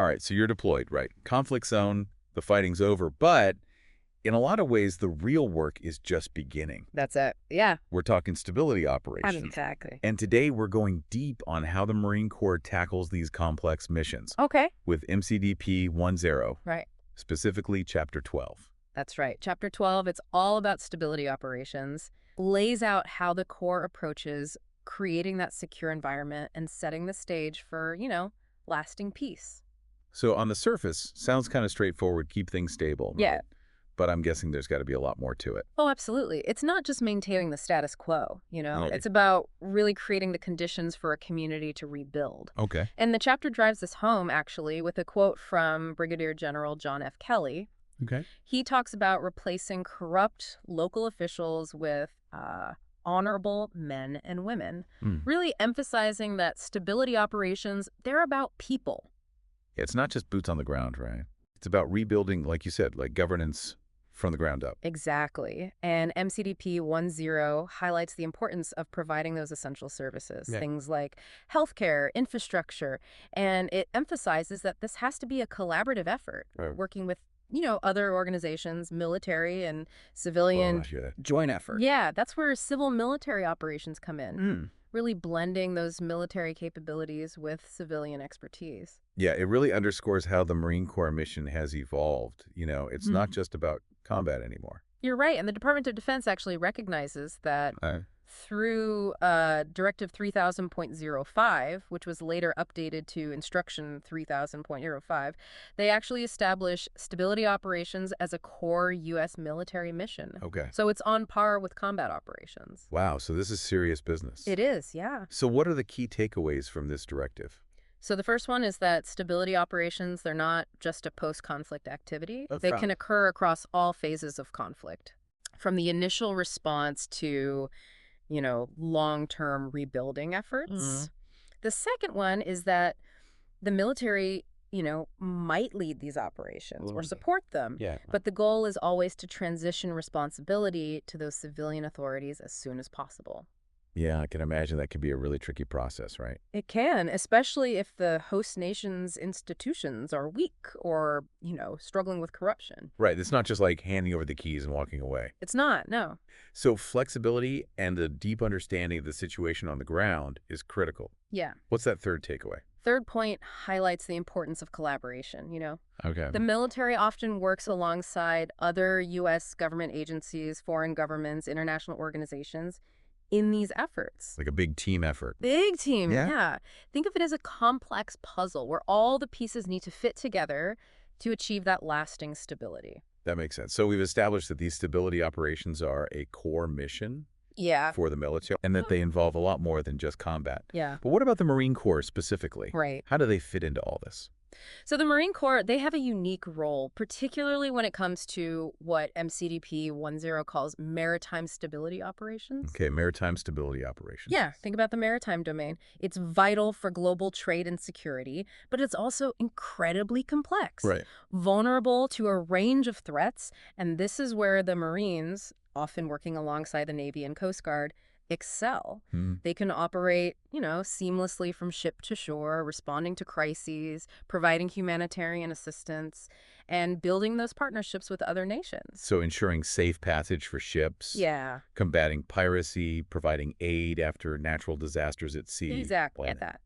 All right, so you're deployed, right? Conflict zone, the fighting's over, but in a lot of ways, the real work is just beginning. That's it. Yeah. We're talking stability operations. Exactly. And today we're going deep on how the Marine Corps tackles these complex missions. Okay. With MCDP 10, Right. specifically Chapter 12. That's right. Chapter 12, it's all about stability operations, lays out how the Corps approaches creating that secure environment and setting the stage for, lasting peace. So on the surface, sounds kind of straightforward, keep things stable. Yeah. But I'm guessing there's got to be a lot more to it. Oh, absolutely. It's not just maintaining the status quo, Okay. It's about really creating the conditions for a community to rebuild. Okay. And the chapter drives this home, actually, with a quote from Brigadier General John F. Kelly. Okay. He talks about replacing corrupt local officials with honorable men and women, really emphasizing that stability operations, they're about people. It's not just boots on the ground, right? It's about rebuilding, like you said, like governance from the ground up. Exactly. And MCDP 10 highlights the importance of providing those essential services, things like healthcare, infrastructure, and it emphasizes that this has to be a collaborative effort, working with other organizations, military and civilian. Joint effort. Yeah, that's where civil military operations come in, really blending those military capabilities with civilian expertise. Yeah, it really underscores how the Marine Corps mission has evolved. It's not just about combat anymore. You're right, and the Department of Defense actually recognizes that through Directive 3000.05, which was later updated to Instruction 3000.05, they actually establish stability operations as a core U.S. military mission. Okay. So it's on par with combat operations. Wow, so this is serious business. It is, yeah. So what are the key takeaways from this directive? So the first one is that stability operations, they're not just a post-conflict activity. They can occur across all phases of conflict, from the initial response to long-term rebuilding efforts. The second one is that the military, might lead these operations or support them. Yeah. But the goal is always to transition responsibility to those civilian authorities as soon as possible. Yeah, I can imagine that could be a really tricky process, right? It can, especially if the host nation's institutions are weak or, struggling with corruption. Right. It's not just like handing over the keys and walking away. It's not, no. So flexibility and a deep understanding of the situation on the ground is critical. Yeah. What's that third takeaway? Third point highlights the importance of collaboration, Okay. The military often works alongside other U.S. government agencies, foreign governments, international organizations in these efforts. Like a big team effort. Big team, Yeah. yeah. Think of it as a complex puzzle where all the pieces need to fit together to achieve that lasting stability. That makes sense. So we've established that these stability operations are a core mission for the military and that they involve a lot more than just combat. Yeah. But what about the Marine Corps specifically? Right. How do they fit into all this? So the Marine Corps, they have a unique role, particularly when it comes to what MCDP 10 calls maritime stability operations. Okay, maritime stability operations. Yeah, think about the maritime domain. It's vital for global trade and security, but it's also incredibly complex. Right. Vulnerable to a range of threats, and this is where the Marines, often working alongside the Navy and Coast Guard, excel. They can operate, seamlessly from ship to shore, responding to crises, providing humanitarian assistance, and building those partnerships with other nations. So ensuring safe passage for ships. Yeah. Combating piracy, providing aid after natural disasters at sea. Exactly. At that.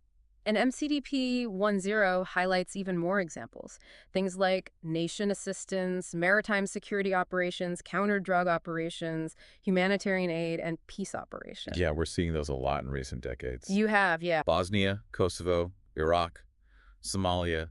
And MCDP 10 highlights even more examples. Things like nation assistance, maritime security operations, counter-drug operations, humanitarian aid, and peace operations. Yeah, we're seeing those a lot in recent decades. You have, yeah. Bosnia, Kosovo, Iraq, Somalia,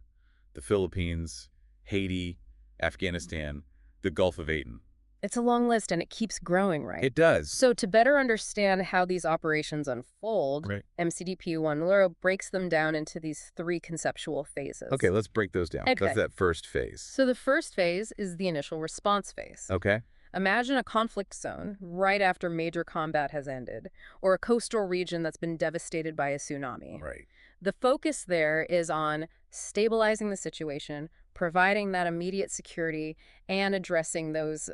the Philippines, Haiti, Afghanistan, the Gulf of Aden. It's a long list, and it keeps growing, right? It does. So to better understand how these operations unfold, MCDP 10 breaks them down into these three conceptual phases. Okay, let's break those down. Okay. That's that first phase. So the first phase is the initial response phase. Okay. Imagine a conflict zone right after major combat has ended, or a coastal region that's been devastated by a tsunami. Right. The focus there is on stabilizing the situation, providing that immediate security, and addressing those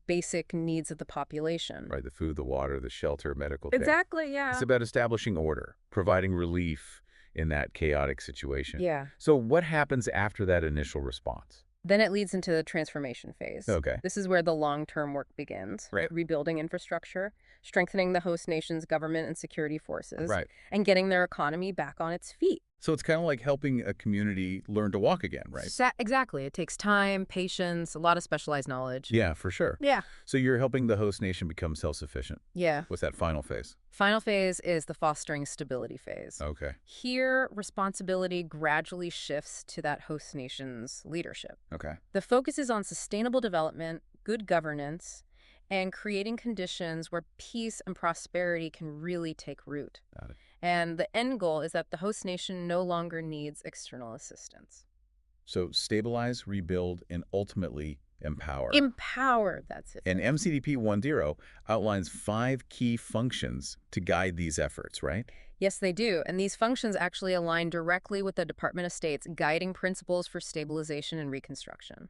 basic needs of the population. Right, the food, the water, the shelter, medical care. Exactly, yeah. It's about establishing order, providing relief, in that chaotic situation. Yeah. So what happens after that initial response? Then it leads into the transformation phase. Okay. This is where the long-term work begins. Right. Rebuilding infrastructure, strengthening the host nation's government and security forces, Right. and getting their economy back on its feet. So it's kind of like helping a community learn to walk again, right? Exactly. It takes time, patience, a lot of specialized knowledge. Yeah, for sure. Yeah. So you're helping the host nation become self-sufficient. Yeah. What's that final phase? Final phase is the fostering stability phase. Okay. Here, responsibility gradually shifts to that host nation's leadership. Okay. The focus is on sustainable development, good governance, and creating conditions where peace and prosperity can really take root. Got it. And the end goal is that the host nation no longer needs external assistance. So stabilize, rebuild, and ultimately empower. Empower, that's it. And MCDP 1.0 outlines 5 key functions to guide these efforts, right? Yes, they do. And these functions actually align directly with the Department of State's guiding principles for stabilization and reconstruction.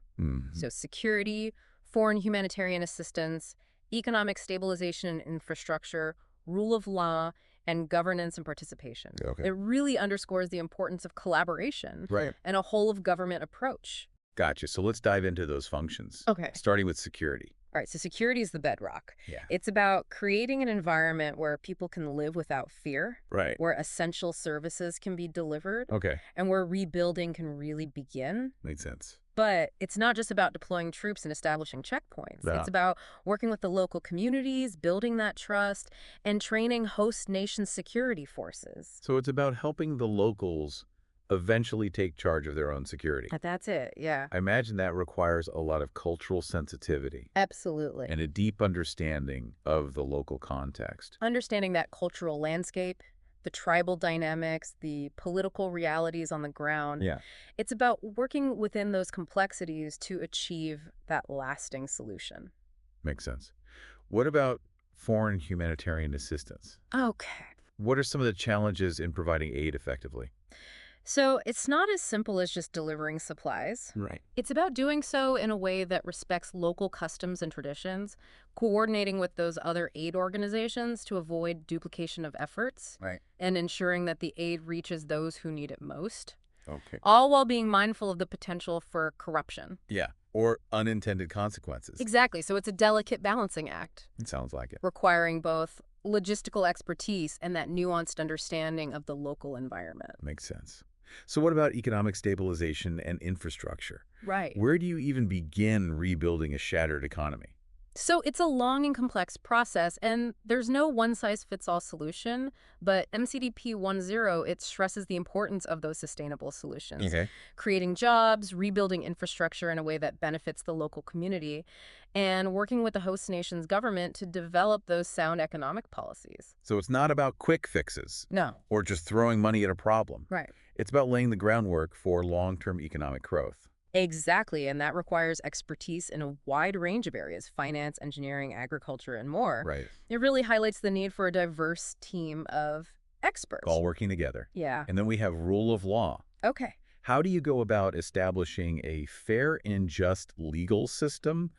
So security, foreign humanitarian assistance, economic stabilization and infrastructure, rule of law, and governance and participation. Okay. It really underscores the importance of collaboration and a whole-of-government approach. Gotcha. So let's dive into those functions. Okay. Starting with security. All right, so security is the bedrock. Yeah. It's about creating an environment where people can live without fear, Right. where essential services can be delivered, Okay. and where rebuilding can really begin. Makes sense. But it's not just about deploying troops and establishing checkpoints. Yeah. It's about working with the local communities, building that trust, and training host nation security forces. So it's about helping the locals eventually take charge of their own security. That's it, yeah. I imagine that requires a lot of cultural sensitivity. Absolutely. And a deep understanding of the local context. Understanding that cultural landscape, the tribal dynamics, the political realities on the ground. Yeah. It's about working within those complexities to achieve that lasting solution. Makes sense. What about foreign humanitarian assistance? Okay. What are some of the challenges in providing aid effectively? So it's not as simple as just delivering supplies. Right. It's about doing so in a way that respects local customs and traditions, coordinating with those other aid organizations to avoid duplication of efforts, Right. and ensuring that the aid reaches those who need it most, Okay. all while being mindful of the potential for corruption. Yeah. Or unintended consequences. Exactly. So it's a delicate balancing act, It sounds like it. requiring both logistical expertise and that nuanced understanding of the local environment. Makes sense. So what about economic stabilization and infrastructure? Right. Where do you even begin rebuilding a shattered economy? So it's a long and complex process, and there's no one-size-fits-all solution, but MCDP 1.0, it stresses the importance of those sustainable solutions. Okay. Creating jobs, rebuilding infrastructure in a way that benefits the local community, and working with the host nation's government to develop those sound economic policies. So it's not about quick fixes. No. Or just throwing money at a problem. Right. It's about laying the groundwork for long-term economic growth. Exactly, and that requires expertise in a wide range of areas: finance, engineering, agriculture, and more. Right. It really highlights the need for a diverse team of experts. All working together. Yeah. And then we have rule of law. Okay. How do you go about establishing a fair and just legal system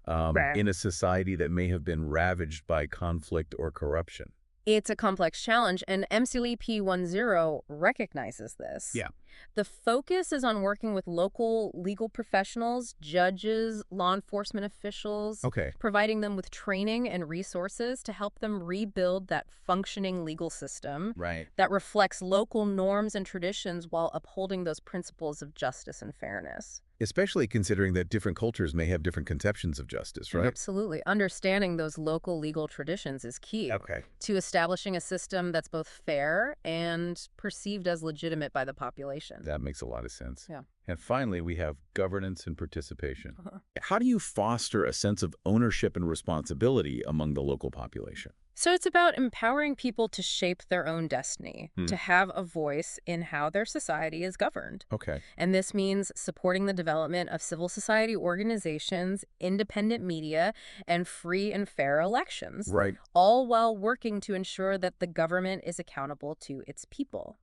in a society that may have been ravaged by conflict or corruption? It's a complex challenge, and MCDP 1.0 recognizes this. Yeah. The focus is on working with local legal professionals, judges, law enforcement officials, Okay. providing them with training and resources to help them rebuild that functioning legal system Right. that reflects local norms and traditions while upholding those principles of justice and fairness. Especially considering that different cultures may have different conceptions of justice, right? Absolutely. Understanding those local legal traditions is key to establishing a system that's both fair and perceived as legitimate by the population. That makes a lot of sense. Yeah. And finally, we have governance and participation. How do you foster a sense of ownership and responsibility among the local population? So it's about empowering people to shape their own destiny, to have a voice in how their society is governed. Okay. And this means supporting the development of civil society organizations, independent media, and free and fair elections. Right. All while working to ensure that the government is accountable to its people.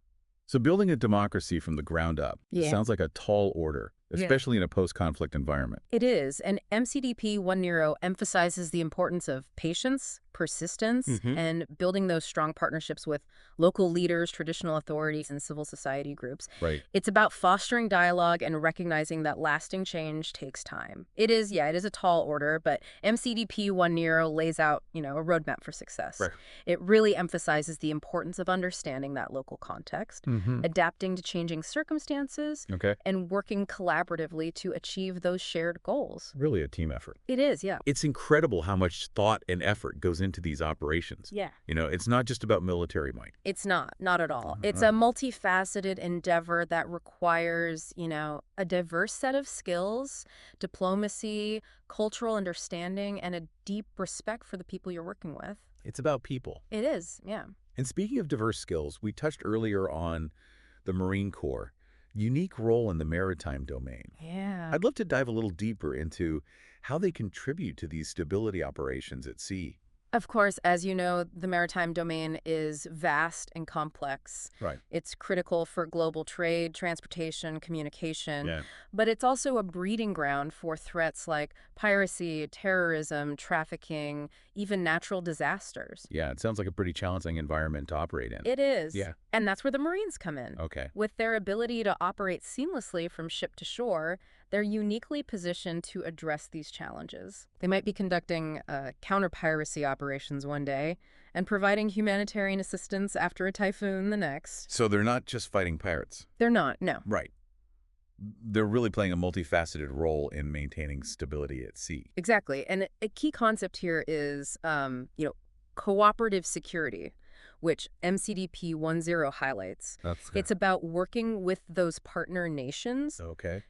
So building a democracy from the ground up sounds like a tall order, especially in a post-conflict environment. It is, and MCDP 1.0 emphasizes the importance of patience, persistence, and building those strong partnerships with local leaders, traditional authorities, and civil society groups. Right. It's about fostering dialogue and recognizing that lasting change takes time. It is a tall order, but MCDP 1.0 lays out, a roadmap for success. Right. It really emphasizes the importance of understanding that local context, adapting to changing circumstances, and working collaboratively to achieve those shared goals. Really a team effort. It is, yeah. It's incredible how much thought and effort goes into these operations. Yeah. It's not just about military might. It's not at all. It's a multifaceted endeavor that requires, a diverse set of skills, diplomacy, cultural understanding, and a deep respect for the people you're working with. It's about people. It is, yeah. And speaking of diverse skills, we touched earlier on the Marine Corps' unique role in the maritime domain. Yeah. I'd love to dive a little deeper into how they contribute to these stability operations at sea. Of course, as you know, the maritime domain is vast and complex. Right. It's critical for global trade, transportation, communication, Yeah. but it's also a breeding ground for threats like piracy, terrorism, trafficking, even natural disasters. Yeah, it sounds like a pretty challenging environment to operate in. It is. Yeah. And that's where the Marines come in. Okay. With their ability to operate seamlessly from ship to shore, they're uniquely positioned to address these challenges. They might be conducting counter-piracy operations one day and providing humanitarian assistance after a typhoon the next. So they're not just fighting pirates. They're not, no. Right. They're really playing a multifaceted role in maintaining stability at sea. Exactly. And a key concept here is, cooperative security, which MCDP 1.0 highlights. It's about working with those partner nations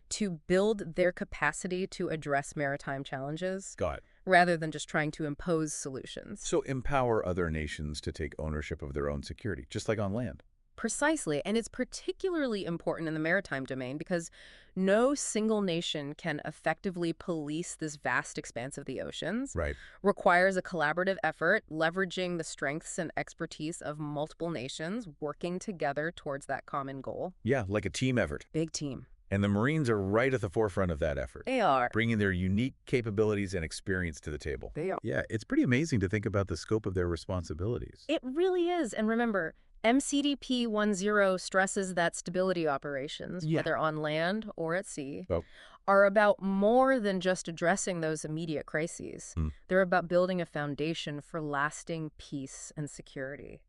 to build their capacity to address maritime challenges. Got it. Rather than just trying to impose solutions. So empower other nations to take ownership of their own security, just like on land. Precisely, and it's particularly important in the maritime domain because no single nation can effectively police this vast expanse of the oceans. Right. Requires a collaborative effort, leveraging the strengths and expertise of multiple nations working together towards that common goal. Yeah, like a team effort. Big team. And the Marines are right at the forefront of that effort. They are. Bringing their unique capabilities and experience to the table. They are. Yeah, it's pretty amazing to think about the scope of their responsibilities. It really is. And remember, MCDP 1.0 stresses that stability operations, whether on land or at sea, are about more than just addressing those immediate crises. They're about building a foundation for lasting peace and security.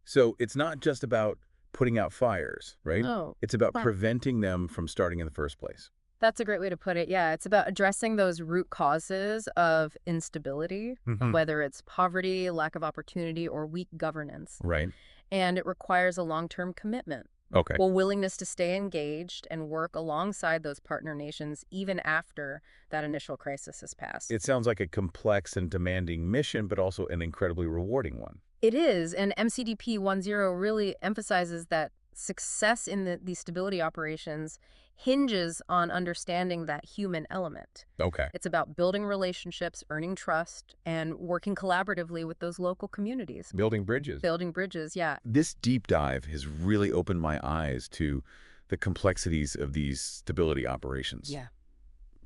So it's not just about putting out fires, right? No. It's about preventing them from starting in the first place. That's a great way to put it. Yeah, it's about addressing those root causes of instability, whether it's poverty, lack of opportunity, or weak governance. Right. And it requires a long-term commitment. Okay. Well, willingness to stay engaged and work alongside those partner nations even after that initial crisis has passed. It sounds like a complex and demanding mission, but also an incredibly rewarding one. It is, and MCDP 1.0 really emphasizes that success in these stability operations hinges on understanding that human element. Okay. It's about building relationships, earning trust, and working collaboratively with those local communities. Building bridges. Building bridges, yeah. This deep dive has really opened my eyes to the complexities of these stability operations. Yeah.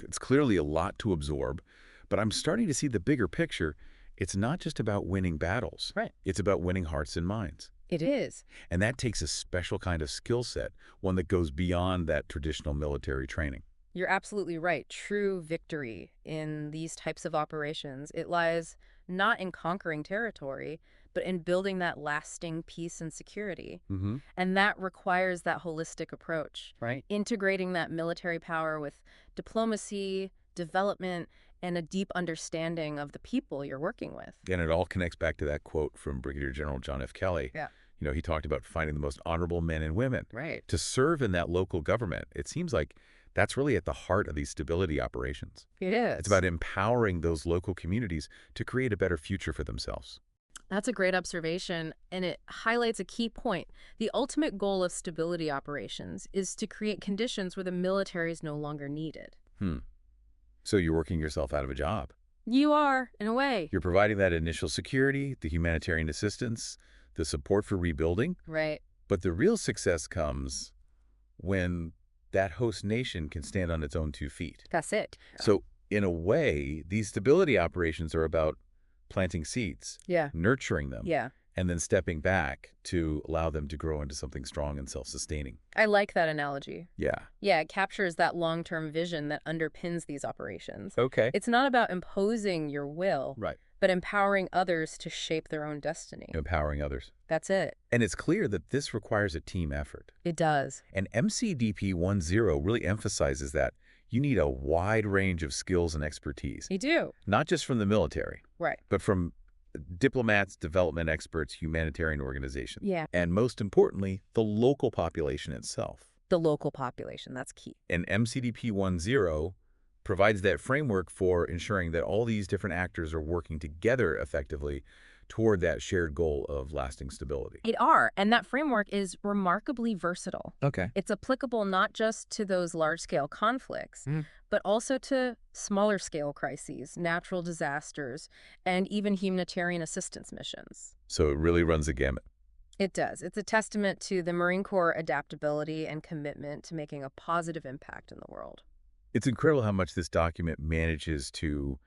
It's clearly a lot to absorb, but I'm starting to see the bigger picture. It's not just about winning battles. Right. It's about winning hearts and minds. It is. And that takes a special kind of skill set, one that goes beyond that traditional military training. You're absolutely right. True victory in these types of operations, it lies not in conquering territory, but in building that lasting peace and security. And that requires that holistic approach. Right. Integrating that military power with diplomacy, development, and a deep understanding of the people you're working with. And it all connects back to that quote from Brigadier General John F. Kelly. Yeah. He talked about finding the most honorable men and women to serve in that local government. It seems like that's really at the heart of these stability operations. It is. It's about empowering those local communities to create a better future for themselves. That's a great observation, and it highlights a key point. The ultimate goal of stability operations is to create conditions where the military is no longer needed. So you're working yourself out of a job. You are, in a way. You're providing that initial security, the humanitarian assistance, the support for rebuilding. Right. But the real success comes when that host nation can stand on its own 2 feet. That's it. So in a way, these stability operations are about planting seeds, Yeah. nurturing them, Yeah. and then stepping back to allow them to grow into something strong and self-sustaining. I like that analogy. Yeah. Yeah, it captures that long-term vision that underpins these operations. Okay. It's not about imposing your will, Right. but empowering others to shape their own destiny. Empowering others. That's it. And it's clear that this requires a team effort. It does. And MCDP 1.0 really emphasizes that you need a wide range of skills and expertise, You do. not just from the military, Right. but from diplomats, development experts, humanitarian organizations, Yeah. and most importantly, the local population itself. The local population, that's key. And MCDP 1.0 provides that framework for ensuring that all these different actors are working together effectively toward that shared goal of lasting stability. It are, and that framework is remarkably versatile. Okay. It's applicable not just to those large-scale conflicts, but also to smaller-scale crises, natural disasters, and even humanitarian assistance missions. So it really runs the gamut. It does. It's a testament to the Marine Corps adaptability and commitment to making a positive impact in the world. It's incredible how much this document manages to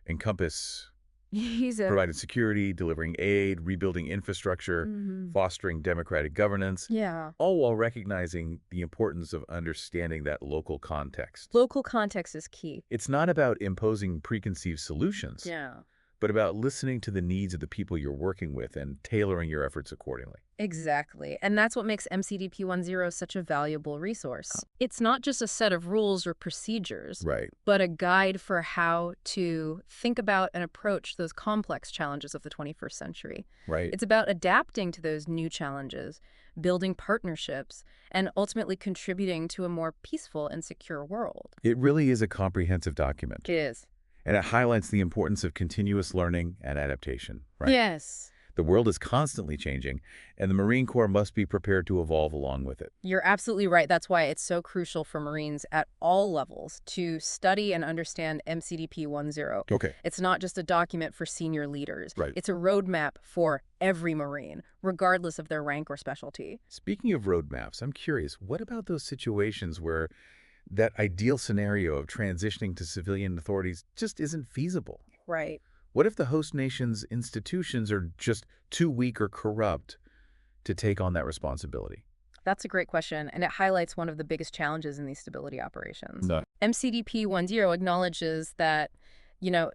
encompass providing security, delivering aid, rebuilding infrastructure, fostering democratic governance, Yeah. all while recognizing the importance of understanding that local context. Local context is key. It's not about imposing preconceived solutions, Yeah. but about listening to the needs of the people you're working with and tailoring your efforts accordingly. Exactly. And that's what makes MCDP 1.0 such a valuable resource. It's not just a set of rules or procedures, Right. but a guide for how to think about and approach those complex challenges of the 21st century. Right. It's about adapting to those new challenges, building partnerships, and ultimately contributing to a more peaceful and secure world. It really is a comprehensive document. It is. And it highlights the importance of continuous learning and adaptation. Right. Yes. The world is constantly changing, and the Marine Corps must be prepared to evolve along with it. You're absolutely right. That's why it's so crucial for Marines at all levels to study and understand MCDP 1.0. Okay. It's not just a document for senior leaders. Right. It's a roadmap for every Marine, regardless of their rank or specialty. Speaking of roadmaps, I'm curious, what about those situations where that ideal scenario of transitioning to civilian authorities just isn't feasible? Right. What if the host nation's institutions are just too weak or corrupt to take on that responsibility? That's a great question, and it highlights one of the biggest challenges in these stability operations. No. MCDP 1.0 acknowledges that,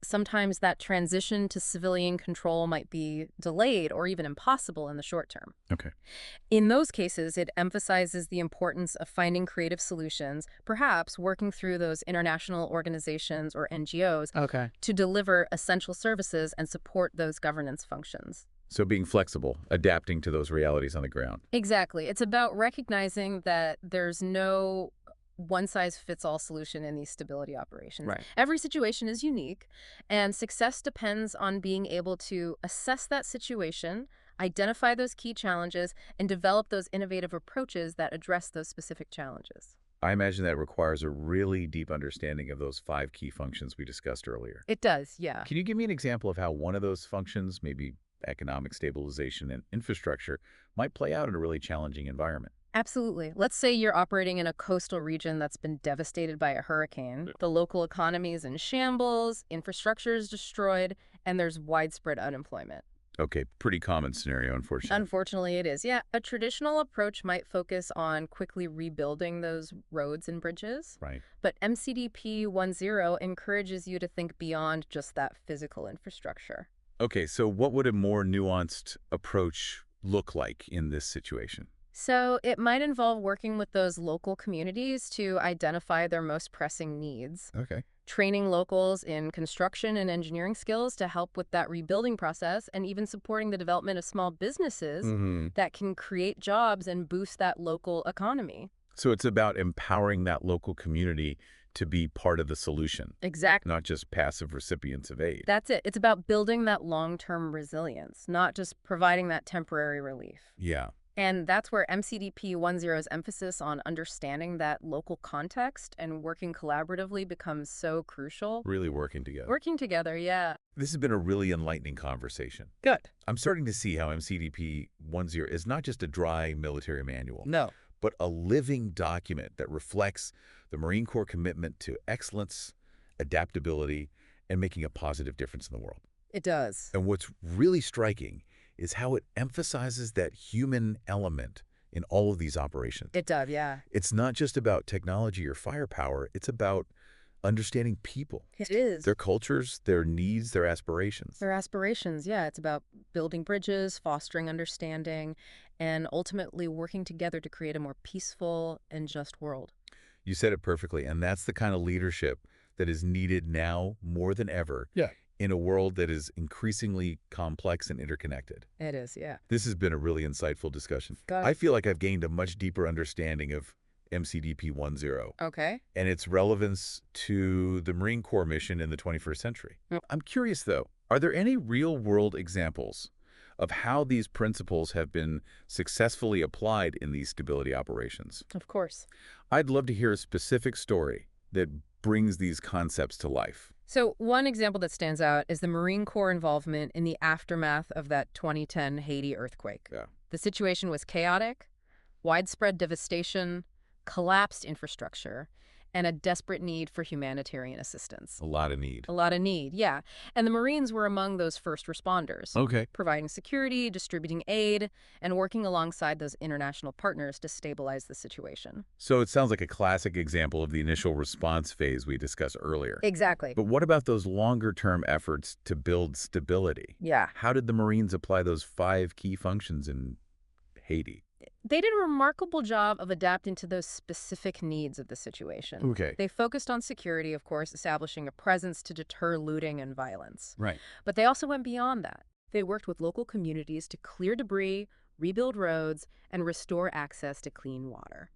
sometimes that transition to civilian control might be delayed or even impossible in the short term. Okay. In those cases, it emphasizes the importance of finding creative solutions, perhaps working through those international organizations or NGOs to deliver essential services and support those governance functions. So being flexible, adapting to those realities on the ground. Exactly. It's about recognizing that there's no one-size-fits-all solution in these stability operations. Right. Every situation is unique, and success depends on being able to assess that situation, identify those key challenges, and develop those innovative approaches that address those specific challenges. I imagine that requires a really deep understanding of those 5 key functions we discussed earlier. It does, yeah. Can you give me an example of how one of those functions, maybe economic stabilization and infrastructure, might play out in a really challenging environment? Absolutely. Let's say you're operating in a coastal region that's been devastated by a hurricane. The local economy is in shambles, infrastructure is destroyed, and there's widespread unemployment. Okay, pretty common scenario, unfortunately. Unfortunately, it is. Yeah, a traditional approach might focus on quickly rebuilding those roads and bridges. Right. But MCDP 1.0 encourages you to think beyond just that physical infrastructure. Okay, so what would a more nuanced approach look like in this situation? So it might involve working with those local communities to identify their most pressing needs. Okay. Training locals in construction and engineering skills to help with that rebuilding process, and even supporting the development of small businesses that can create jobs and boost that local economy. So it's about empowering that local community to be part of the solution. Exactly. Not just passive recipients of aid. That's it. It's about building that long-term resilience, not just providing that temporary relief. Yeah. And that's where MCDP 1.0's emphasis on understanding that local context and working collaboratively becomes so crucial. Really working together. Working together, yeah. This has been a really enlightening conversation. Good. I'm starting to see how MCDP 1.0 is not just a dry military manual. No. but a living document that reflects the Marine Corps commitment to excellence, adaptability, and making a positive difference in the world. It does. And what's really striking is how it emphasizes that human element in all of these operations. It does, yeah. It's not just about technology or firepower, it's about understanding people. It is. Their cultures, their needs, their aspirations. Their aspirations, yeah. It's about building bridges, fostering understanding, and ultimately working together to create a more peaceful and just world. You said it perfectly, and that's the kind of leadership that is needed now more than ever. Yeah. In a world that is increasingly complex and interconnected. It is, yeah. This has been a really insightful discussion. I feel like I've gained a much deeper understanding of MCDP 1.0. Okay. And its relevance to the Marine Corps mission in the 21st century. I'm curious, though, are there any real-world examples of how these principles have been successfully applied in these stability operations? Of course. I'd love to hear a specific story that brings these concepts to life. So one example that stands out is the Marine Corps involvement in the aftermath of that 2010 Haiti earthquake. Yeah. The situation was chaotic, widespread devastation, collapsed infrastructure, and a desperate need for humanitarian assistance. A lot of need. A lot of need, yeah. And the Marines were among those first responders. Okay. Providing security, distributing aid, and working alongside those international partners to stabilize the situation. So it sounds like a classic example of the initial response phase we discussed earlier. Exactly. But what about those longer-term efforts to build stability? Yeah. How did the Marines apply those 5 key functions in Haiti? They did a remarkable job of adapting to those specific needs of the situation. Okay. They focused on security, of course, establishing a presence to deter looting and violence. Right. But they also went beyond that. They worked with local communities to clear debris, rebuild roads, and restore access to clean water.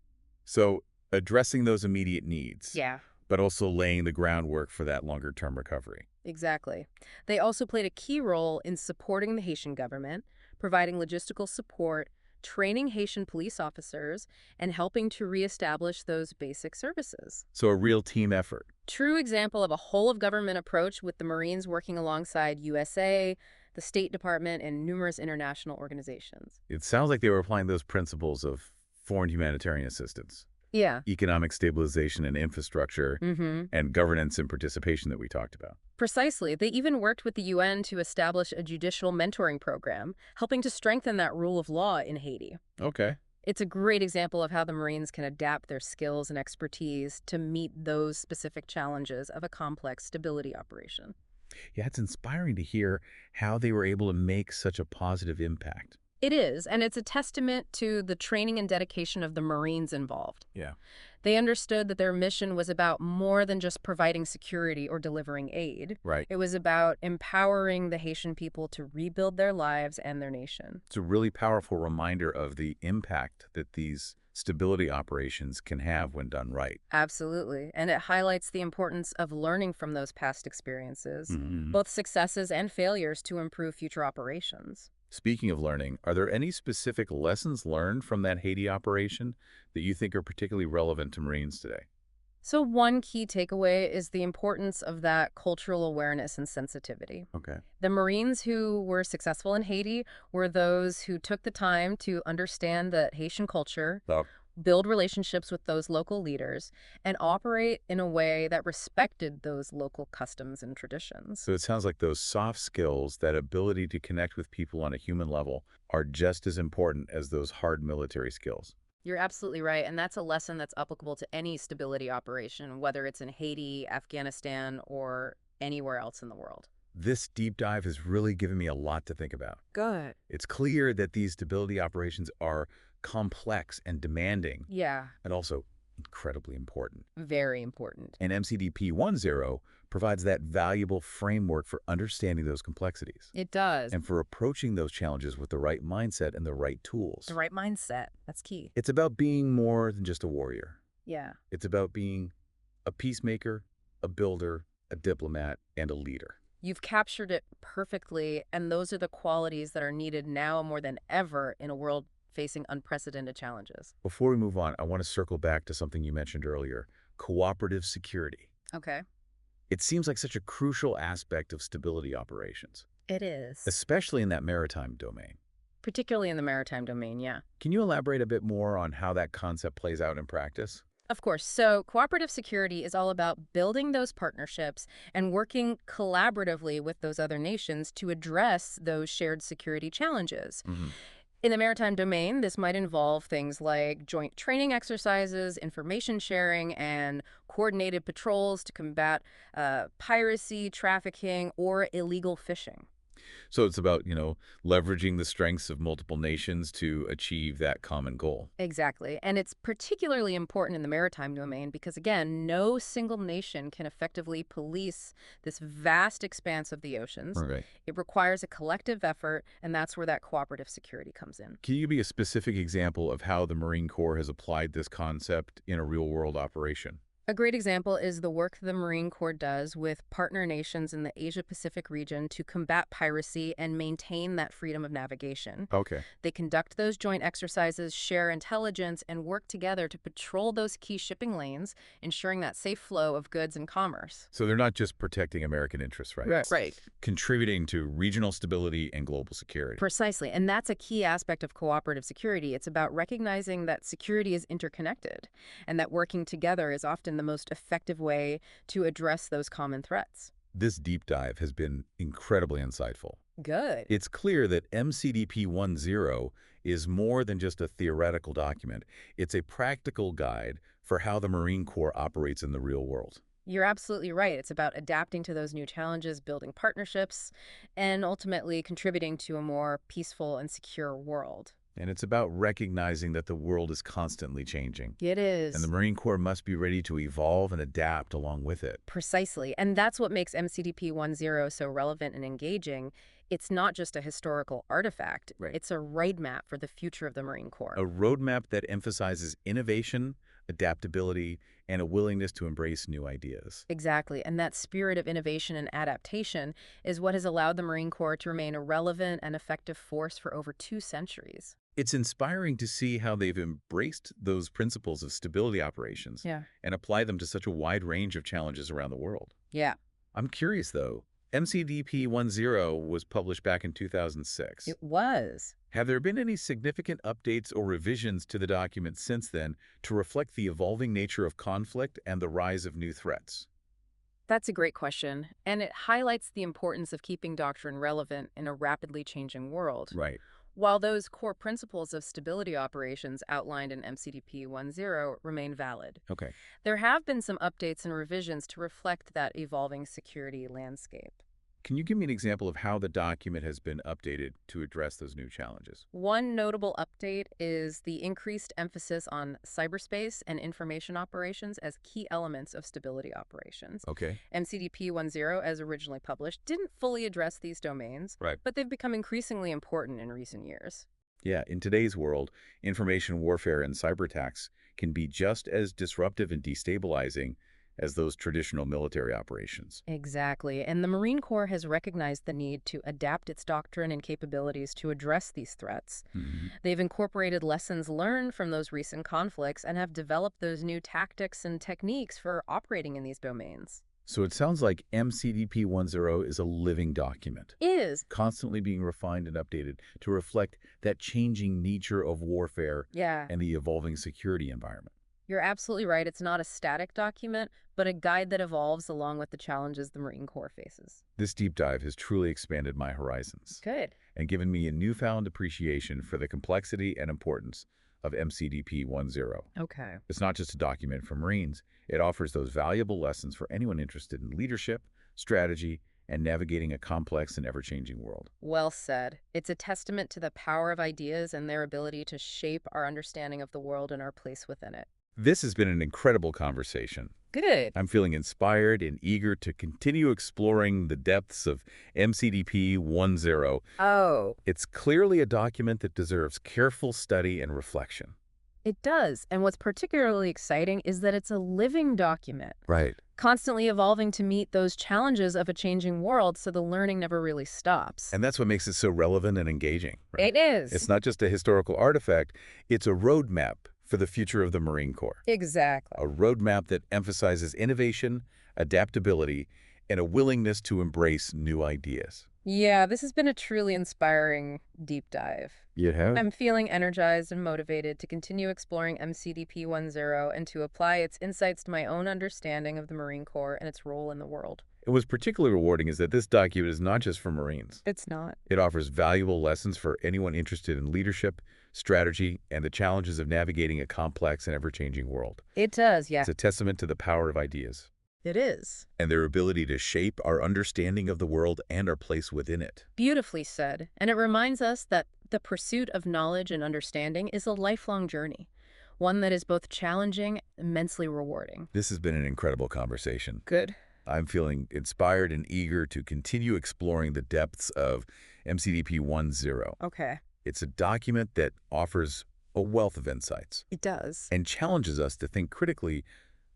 So addressing those immediate needs. Yeah. But also laying the groundwork for that longer-term recovery. Exactly. They also played a key role in supporting the Haitian government, providing logistical support, training Haitian police officers, and helping to reestablish those basic services. So a real team effort. True example of a whole-of-government approach with the Marines working alongside USA, the State Department, and numerous international organizations. It sounds like they were applying those principles of foreign humanitarian assistance. Yeah. Economic stabilization and infrastructure, and governance and participation that we talked about. Precisely. They even worked with the UN to establish a judicial mentoring program, helping to strengthen that rule of law in Haiti. Okay. It's a great example of how the Marines can adapt their skills and expertise to meet those specific challenges of a complex stability operation. Yeah, it's inspiring to hear how they were able to make such a positive impact. It is, and it's a testament to the training and dedication of the Marines involved. Yeah. They understood that their mission was about more than just providing security or delivering aid. Right. It was about empowering the Haitian people to rebuild their lives and their nation. It's a really powerful reminder of the impact that these stability operations can have when done right. Absolutely. And it highlights the importance of learning from those past experiences, both successes and failures, to improve future operations. Speaking of learning, are there any specific lessons learned from that Haiti operation that you think are particularly relevant to Marines today? So one key takeaway is the importance of that cultural awareness and sensitivity. Okay. The Marines who were successful in Haiti were those who took the time to understand the Haitian culture, build relationships with those local leaders, and operate in a way that respected those local customs and traditions. So it sounds like those soft skills, that ability to connect with people on a human level, are just as important as those hard military skills. You're absolutely right, and that's a lesson that's applicable to any stability operation, whether it's in Haiti, Afghanistan, or anywhere else in the world. This deep dive has really given me a lot to think about. Good. It's clear that these stability operations are complex and demanding. Yeah. And also incredibly important. Very important. And MCDP 1.0 provides that valuable framework for understanding those complexities. It does. And for approaching those challenges with the right mindset and the right tools. The right mindset. That's key. It's about being more than just a warrior. Yeah. It's about being a peacemaker, a builder, a diplomat, and a leader. You've captured it perfectly, and those are the qualities that are needed now more than ever in a world facing unprecedented challenges. Before we move on, I want to circle back to something you mentioned earlier, cooperative security. Okay. It seems like such a crucial aspect of stability operations. It is. Especially in that maritime domain. particularly in the maritime domain, yeah. Can you elaborate a bit more on how that concept plays out in practice? Of course. So, cooperative security is all about building those partnerships and working collaboratively with those other nations to address those shared security challenges. Hmm. In the maritime domain, this might involve things like joint training exercises, information sharing, and coordinated patrols to combat piracy, trafficking, or illegal fishing. So it's about, leveraging the strengths of multiple nations to achieve that common goal. Exactly. And it's particularly important in the maritime domain because, again, no single nation can effectively police this vast expanse of the oceans. Right. It requires a collective effort, and that's where that cooperative security comes in. Can you give me a specific example of how the Marine Corps has applied this concept in a real-world operation? A great example is the work the Marine Corps does with partner nations in the Asia-Pacific region to combat piracy and maintain that freedom of navigation. Okay. They conduct those joint exercises, share intelligence, and work together to patrol those key shipping lanes, ensuring that safe flow of goods and commerce. So they're not just protecting American interests, right? Right. Contributing to regional stability and global security. Precisely. And that's a key aspect of cooperative security. It's about recognizing that security is interconnected and that working together is often the most effective way to address those common threats. This deep dive has been incredibly insightful. Good. It's clear that MCDP 1.0 is more than just a theoretical document. It's a practical guide for how the Marine Corps operates in the real world. You're absolutely right. It's about adapting to those new challenges, building partnerships, and ultimately contributing to a more peaceful and secure world. And it's about recognizing that the world is constantly changing. It And the is. Marine Corps must be ready to evolve and adapt along with it. Precisely. And that's what makes MCDP 1.0 so relevant and engaging. It's not just a historical artifact. Right. It's a roadmap for the future of the Marine Corps. A roadmap that emphasizes innovation, adaptability, and a willingness to embrace new ideas. Exactly. And that spirit of innovation and adaptation is what has allowed the Marine Corps to remain a relevant and effective force for over 2 centuries. It's inspiring to see how they've embraced those principles of stability operations Yeah. and apply them to such a wide range of challenges around the world. Yeah. I'm curious, though. MCDP 1.0 was published back in 2006. It was. Have there been any significant updates or revisions to the document since then to reflect the evolving nature of conflict and the rise of new threats? That's a great question. And it highlights the importance of keeping doctrine relevant in a rapidly changing world. Right. While those core principles of stability operations outlined in MCDP 1.0 remain valid, Okay. there have been some updates and revisions to reflect that evolving security landscape. Can you give me an example of how the document has been updated to address those new challenges? One notable update is the increased emphasis on cyberspace and information operations as key elements of stability operations. Okay. MCDP 1.0, as originally published, didn't fully address these domains, Right. but they've become increasingly important in recent years. Yeah, in today's world, information warfare and cyber attacks can be just as disruptive and destabilizing as those traditional military operations. Exactly. And the Marine Corps has recognized the need to adapt its doctrine and capabilities to address these threats. Mhm. They've incorporated lessons learned from those recent conflicts and have developed those new tactics and techniques for operating in these domains. So it sounds like MCDP 1.0 is a living document, Is. constantly being refined and updated to reflect that changing nature of warfare Yeah. and the evolving security environment. You're absolutely right. It's not a static document, but a guide that evolves along with the challenges the Marine Corps faces. This deep dive has truly expanded my horizons Good. and given me a newfound appreciation for the complexity and importance of MCDP 1.0. Okay. It's not just a document for Marines. It offers those valuable lessons for anyone interested in leadership, strategy, and navigating a complex and ever-changing world. Well said. It's a testament to the power of ideas and their ability to shape our understanding of the world and our place within it. This has been an incredible conversation. Good. I'm feeling inspired and eager to continue exploring the depths of MCDP 1.0. Oh, It's clearly a document that deserves careful study and reflection. it does. And what's particularly exciting is that it's a living document, Right. constantly evolving to meet those challenges of a changing world, so the learning never really stops. And that's what makes it so relevant and engaging. Right? It is. It's not just a historical artifact, it's a roadmap for the future of the Marine Corps. Exactly. A roadmap that emphasizes innovation, adaptability, and a willingness to embrace new ideas. Yeah, this has been a truly inspiring deep dive. You have? I'm feeling energized and motivated to continue exploring MCDP 10 and to apply its insights to my own understanding of the Marine Corps and its role in the world. And what's particularly rewarding is that this document is not just for Marines. It's not. It offers valuable lessons for anyone interested in leadership, strategy, and the challenges of navigating a complex and ever-changing world. It does, yeah. It's a testament to the power of ideas It is. and their ability to shape our understanding of the world and our place within it. Beautifully said. And it reminds us that the pursuit of knowledge and understanding is a lifelong journey, one that is both challenging and immensely rewarding. This has been an incredible conversation. Good. I'm feeling inspired and eager to continue exploring the depths of MCDP 10. Okay. It's a document that offers a wealth of insights It does. and challenges us to think critically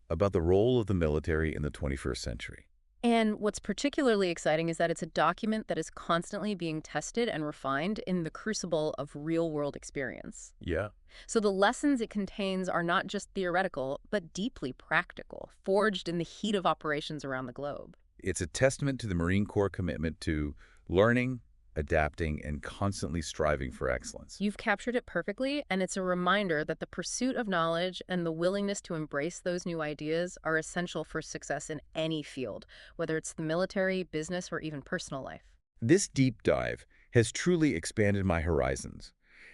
about the role of the military in the 21st century. And what's particularly exciting is that it's a document that is constantly being tested and refined in the crucible of real-world experience. Yeah. So the lessons it contains are not just theoretical, but deeply practical, forged in the heat of operations around the globe. It's a testament to the Marine Corps commitment to learning, adapting, and constantly striving for excellence. You've captured it perfectly, and it's a reminder that the pursuit of knowledge and the willingness to embrace those new ideas are essential for success in any field, whether it's the military, business, or even personal life. This deep dive has truly expanded my horizons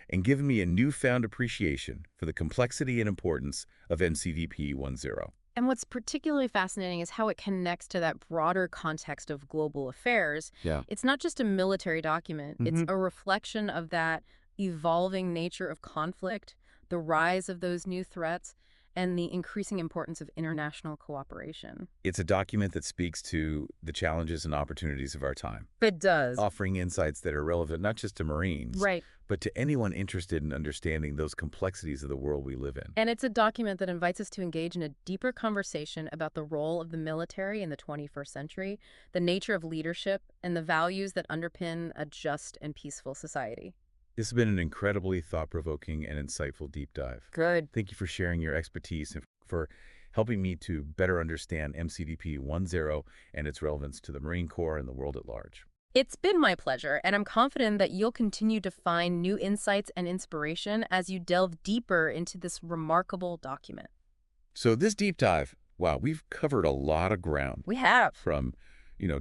and given me a newfound appreciation for the complexity and importance of MCDP 10. And what's particularly fascinating is how it connects to that broader context of global affairs. Yeah. It's not just a military document. It's a reflection of that evolving nature of conflict, the rise of those new threats, and the increasing importance of international cooperation. It's a document that speaks to the challenges and opportunities of our time, It does. offering insights that are relevant not just to Marines, Right. but to anyone interested in understanding those complexities of the world we live in. And it's a document that invites us to engage in a deeper conversation about the role of the military in the 21st century, the nature of leadership, and the values that underpin a just and peaceful society. This has been an incredibly thought-provoking and insightful deep dive. Good. Thank you for sharing your expertise and for helping me to better understand MCDP 10 and its relevance to the Marine Corps and the world at large. It's been my pleasure, and I'm confident that you'll continue to find new insights and inspiration as you delve deeper into this remarkable document. So this deep dive, wow, we've covered a lot of ground. We have. From,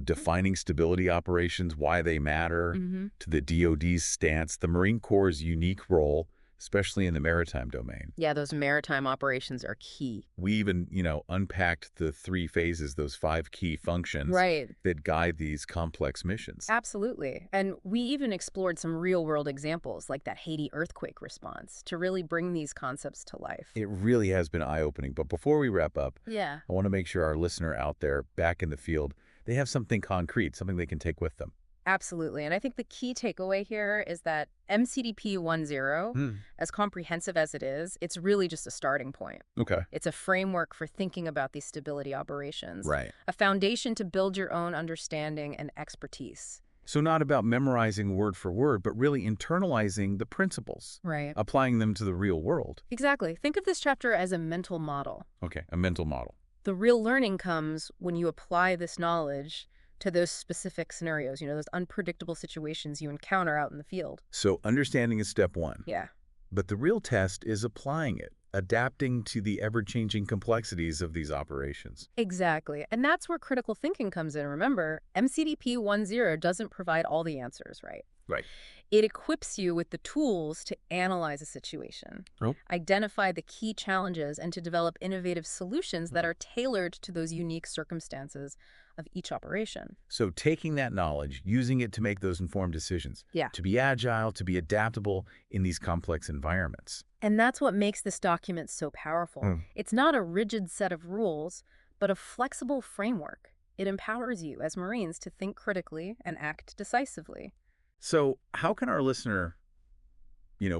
defining stability operations, why they matter, to the DoD's stance, the Marine Corps' unique role, especially in the maritime domain. Yeah, those maritime operations are key. We even, unpacked the 3 phases, those 5 key functions Right. that guide these complex missions. Absolutely. And we even explored some real-world examples, like that Haiti earthquake response, to really bring these concepts to life. It really has been eye-opening. But before we wrap up, Yeah. I want to make sure our listener out there back in the field, they have something concrete, something they can take with them. Absolutely. And I think the key takeaway here is that MCDP 10, as comprehensive as it is, it's really just a starting point. Okay. It's a framework for thinking about these stability operations, Right. a foundation to build your own understanding and expertise. So not about memorizing word for word, but really internalizing the principles, Right. applying them to the real world. Exactly. Think of this chapter as a mental model. Okay, a mental model. The real learning comes when you apply this knowledge to those specific scenarios, those unpredictable situations you encounter out in the field. So understanding is step 1. Yeah. But the real test is applying it, adapting to the ever-changing complexities of these operations. Exactly. And that's where critical thinking comes in. Remember, MCDP 10 doesn't provide all the answers, right? Right. It equips you with the tools to analyze a situation, identify the key challenges, and to develop innovative solutions that are tailored to those unique circumstances of each operation. So taking that knowledge, using it to make those informed decisions, Yeah. to be agile, to be adaptable in these complex environments. And that's what makes this document so powerful. It's not a rigid set of rules, but a flexible framework. It empowers you as Marines to think critically and act decisively. So how can our listener,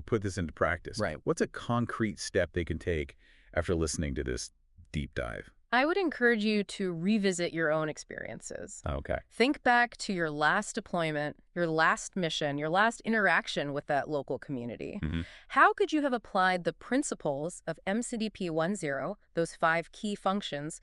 put this into practice? Right. What's a concrete step they can take after listening to this deep dive? I would encourage you to revisit your own experiences. Okay. Think back to your last deployment, your last mission, your last interaction with that local community. How could you have applied the principles of MCDP 10, those 5 key functions,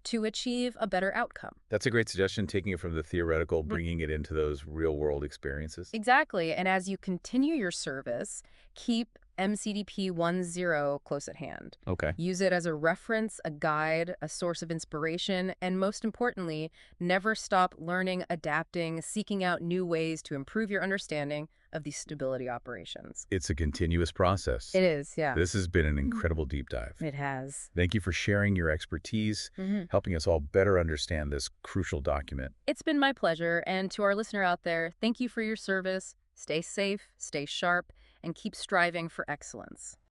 to achieve a better outcome. That's a great suggestion, taking it from the theoretical, bringing it into those real-world experiences. Exactly. And as you continue your service, keep MCDP 1.0 close at hand. Okay. Use it as a reference, a guide, a source of inspiration, and most importantly, never stop learning, adapting, seeking out new ways to improve your understanding of these stability operations. It's a continuous process. It is, yeah. This has been an incredible deep dive. It has. Thank you for sharing your expertise, helping us all better understand this crucial document. It's been my pleasure. And to our listener out there, thank you for your service. Stay safe, stay sharp, and keep striving for excellence.